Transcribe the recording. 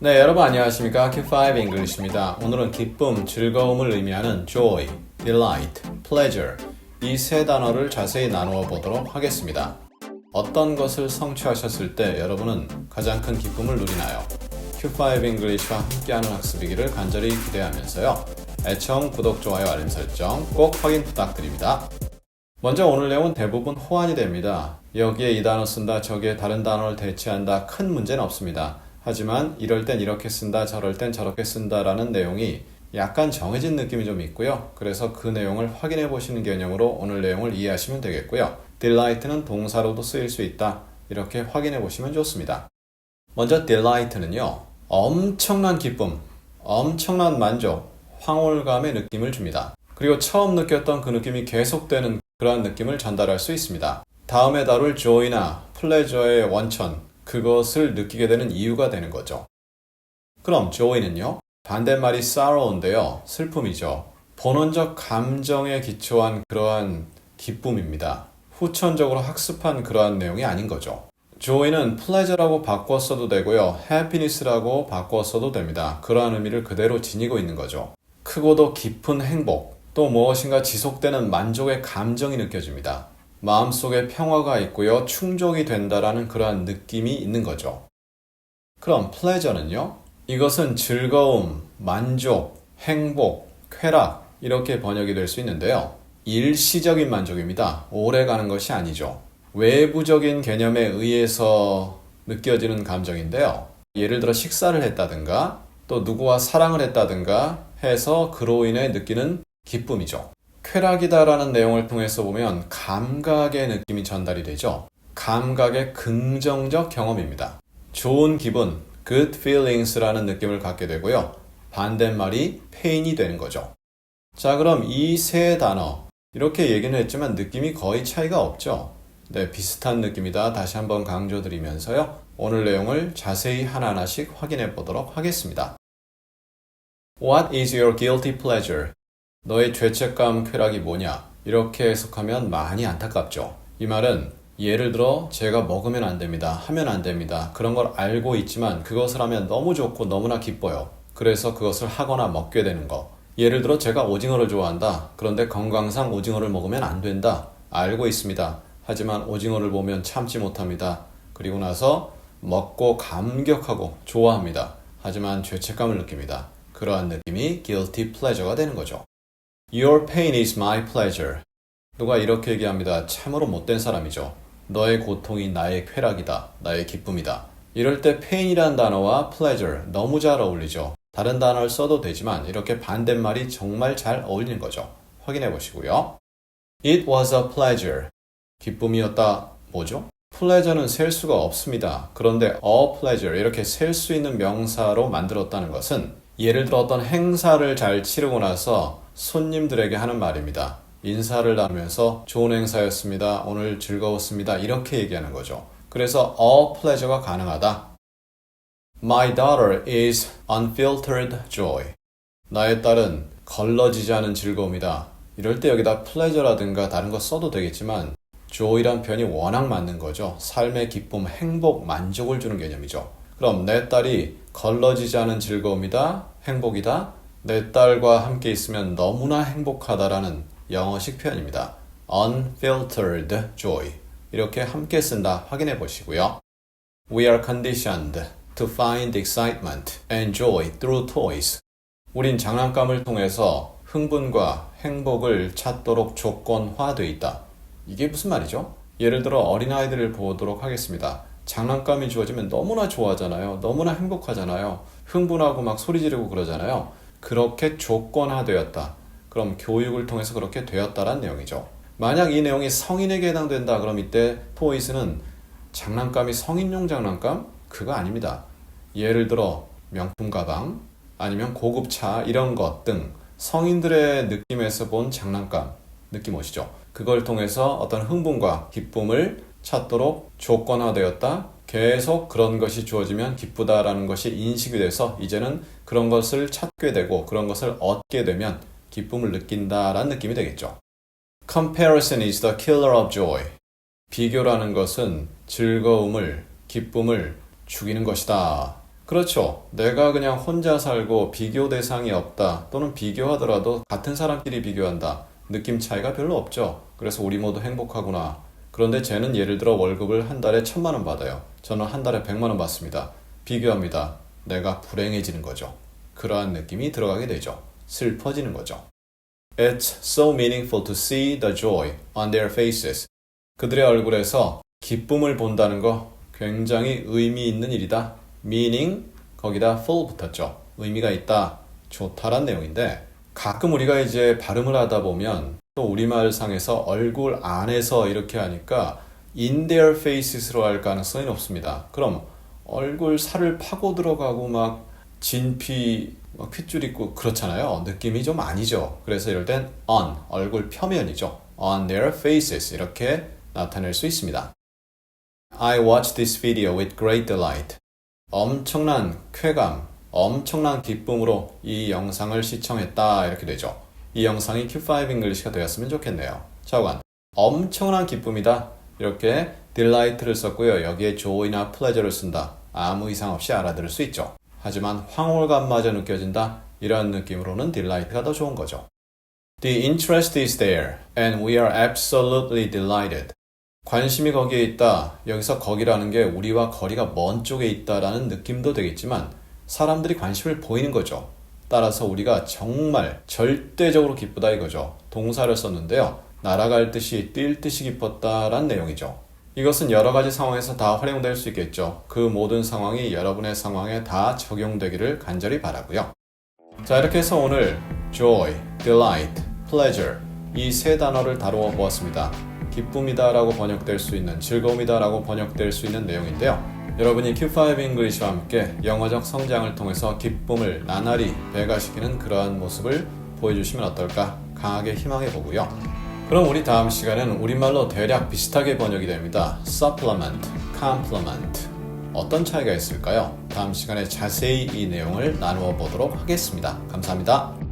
네, 여러분 안녕하십니까? Q5 English입니다. 오늘은 기쁨, 즐거움을 의미하는 joy, delight, pleasure 이 세 단어를 자세히 나누어 보도록 하겠습니다. 어떤 것을 성취하셨을 때 여러분은 가장 큰 기쁨을 누리나요? Q5 English와 함께하는 학습이기를 간절히 기대하면서요. 애청, 구독, 좋아요, 알림 설정 꼭 확인 부탁드립니다. 먼저 오늘 내용은 대부분 호환이 됩니다. 여기에 이 단어 쓴다, 저기에 다른 단어를 대체한다, 큰 문제는 없습니다. 하지만 이럴 땐 이렇게 쓴다, 저럴 땐 저렇게 쓴다라는 내용이 약간 정해진 느낌이 좀 있고요. 그래서 그 내용을 확인해 보시는 개념으로 오늘 내용을 이해하시면 되겠고요. delight는 동사로도 쓰일 수 있다. 이렇게 확인해 보시면 좋습니다. 먼저 delight는요. 엄청난 기쁨, 엄청난 만족, 황홀감의 느낌을 줍니다. 그리고 처음 느꼈던 그 느낌이 계속되는 그러한 느낌을 전달할 수 있습니다. 다음에 다룰 joy나 pleasure의 원천, 그것을 느끼게 되는 이유가 되는 거죠. 그럼 joy는요? 반대말이 sorrow인데요. 슬픔이죠. 본원적 감정에 기초한 그러한 기쁨입니다. 후천적으로 학습한 그러한 내용이 아닌 거죠. joy는 pleasure라고 바꿔 써도 되고요. happiness라고 바꿔 써도 됩니다. 그러한 의미를 그대로 지니고 있는 거죠. 크고도 깊은 행복, 또 무엇인가 지속되는 만족의 감정이 느껴집니다. 마음속에 평화가 있고요. 충족이 된다라는 그러한 느낌이 있는 거죠. 그럼 pleasure는요? 이것은 즐거움, 만족, 행복, 쾌락 이렇게 번역이 될 수 있는데요. 일시적인 만족입니다. 오래 가는 것이 아니죠. 외부적인 개념에 의해서 느껴지는 감정인데요. 예를 들어 식사를 했다든가 또 누구와 사랑을 했다든가 해서 그로 인해 느끼는 기쁨이죠. 쾌락이다라는 내용을 통해서 보면 감각의 느낌이 전달이 되죠. 감각의 긍정적 경험입니다. 좋은 기분, good feelings라는 느낌을 갖게 되고요. 반대말이 pain이 되는 거죠. 자, 그럼 이 세 단어 이렇게 얘기는 했지만 느낌이 거의 차이가 없죠. 네, 비슷한 느낌이다. 다시 한번 강조드리면서요. 오늘 내용을 자세히 하나하나씩 확인해 보도록 하겠습니다. What is your guilty pleasure? 너의 죄책감 쾌락이 뭐냐? 이렇게 해석하면 많이 안타깝죠. 이 말은 예를 들어 제가 먹으면 안 됩니다. 하면 안 됩니다. 그런 걸 알고 있지만 그것을 하면 너무 좋고 너무나 기뻐요. 그래서 그것을 하거나 먹게 되는 거. 예를 들어 제가 오징어를 좋아한다. 그런데 건강상 오징어를 먹으면 안 된다. 알고 있습니다. 하지만 오징어를 보면 참지 못합니다. 그리고 나서 먹고 감격하고 좋아합니다. 하지만 죄책감을 느낍니다. 그러한 느낌이 guilty pleasure가 되는 거죠. Your pain is my pleasure. 누가 이렇게 얘기합니다. 참으로 못된 사람이죠. 너의 고통이 나의 쾌락이다. 나의 기쁨이다. 이럴 때 pain이란 단어와 pleasure 너무 잘 어울리죠. 다른 단어를 써도 되지만 이렇게 반대말이 정말 잘 어울리는 거죠. 확인해 보시고요. It was a pleasure. 기쁨이었다. 뭐죠? pleasure는 셀 수가 없습니다. 그런데 a pleasure 이렇게 셀 수 있는 명사로 만들었다는 것은 예를 들어 어떤 행사를 잘 치르고 나서 손님들에게 하는 말입니다. 인사를 나누면서 좋은 행사였습니다. 오늘 즐거웠습니다. 이렇게 얘기하는 거죠. 그래서 all pleasure가 가능하다. My daughter is unfiltered joy. 나의 딸은 걸러지지 않은 즐거움이다. 이럴 때 여기다 pleasure라든가 다른 거 써도 되겠지만 joy란 표현이 워낙 맞는 거죠. 삶의 기쁨, 행복, 만족을 주는 개념이죠. 그럼 내 딸이 걸러지지 않은 즐거움이다. 행복이다. 내 딸과 함께 있으면 너무나 행복하다라는 영어식 표현입니다. unfiltered joy. 이렇게 함께 쓴다 확인해 보시고요. We are conditioned to find excitement and joy through toys. 우린 장난감을 통해서 흥분과 행복을 찾도록 조건화되어 있다. 이게 무슨 말이죠? 예를 들어 어린아이들을 보도록 하겠습니다. 장난감이 주어지면 너무나 좋아하잖아요. 너무나 행복하잖아요. 흥분하고 막 소리 지르고 그러잖아요. 그렇게 조건화되었다. 그럼 교육을 통해서 그렇게 되었다란 내용이죠. 만약 이 내용이 성인에게 해당된다. 그럼 이때 토이스는 장난감이 성인용 장난감? 그거 아닙니다. 예를 들어 명품 가방 아니면 고급차 이런 것 등 성인들의 느낌에서 본 장난감 느낌 오시죠? 그걸 통해서 어떤 흥분과 기쁨을 찾도록 조건화되었다. 계속 그런 것이 주어지면 기쁘다라는 것이 인식이 돼서 이제는 그런 것을 찾게 되고 그런 것을 얻게 되면 기쁨을 느낀다라는 느낌이 되겠죠. Comparison is the killer of joy. 비교라는 것은 즐거움을, 기쁨을 죽이는 것이다. 그렇죠. 내가 그냥 혼자 살고 비교 대상이 없다 또는 비교하더라도 같은 사람끼리 비교한다. 느낌 차이가 별로 없죠. 그래서 우리 모두 행복하구나. 그런데 쟤는 예를 들어 월급을 한 달에 1,000만 원 받아요. 저는 한 달에 100만 원 받습니다. 비교합니다. 내가 불행해지는 거죠. 그러한 느낌이 들어가게 되죠. 슬퍼지는 거죠. It's so meaningful to see the joy on their faces. 그들의 얼굴에서 기쁨을 본다는 거 굉장히 의미 있는 일이다. meaning 거기다 full 붙었죠. 의미가 있다. 좋다란 내용인데 가끔 우리가 이제 발음을 하다 보면 또 우리말상에서 얼굴 안에서 이렇게 하니까 in their faces로 할 가능성이 높습니다. 그럼 얼굴 살을 파고 들어가고 막 진피 막 핏줄 있고 그렇잖아요. 느낌이 좀 아니죠. 그래서 이럴 땐 on 얼굴 표면이죠. on their faces 이렇게 나타낼 수 있습니다. I watched this video with great delight. 엄청난 쾌감, 엄청난 기쁨으로 이 영상을 시청했다 이렇게 되죠. 이 영상이 Q5 English가 되었으면 좋겠네요. 차관 엄청난 기쁨이다. 이렇게 delight를 썼고요. 여기에 joy나 pleasure를 쓴다. 아무 이상 없이 알아들을 수 있죠. 하지만 황홀감마저 느껴진다. 이런 느낌으로는 delight가 더 좋은 거죠. The interest is there and we are absolutely delighted. 관심이 거기에 있다. 여기서 거기라는 게 우리와 거리가 먼 쪽에 있다라는 느낌도 되겠지만 사람들이 관심을 보이는 거죠. 따라서 우리가 정말 절대적으로 기쁘다 이거죠. 동사를 썼는데요. 날아갈 듯이 뛸 듯이 기뻤다라는 내용이죠. 이것은 여러 가지 상황에서 다 활용될 수 있겠죠. 그 모든 상황이 여러분의 상황에 다 적용되기를 간절히 바라고요. 자, 이렇게 해서 오늘 joy, delight, pleasure 이 세 단어를 다루어 보았습니다. 기쁨이다 라고 번역될 수 있는 즐거움이다 라고 번역될 수 있는 내용인데요. 여러분이 Q5 English와 함께 영어적 성장을 통해서 기쁨을 나날이 배가시키는 그러한 모습을 보여주시면 어떨까 강하게 희망해 보고요. 그럼 우리 다음 시간에는 우리말로 대략 비슷하게 번역이 됩니다. supplement, complement 어떤 차이가 있을까요? 다음 시간에 자세히 이 내용을 나누어 보도록 하겠습니다. 감사합니다.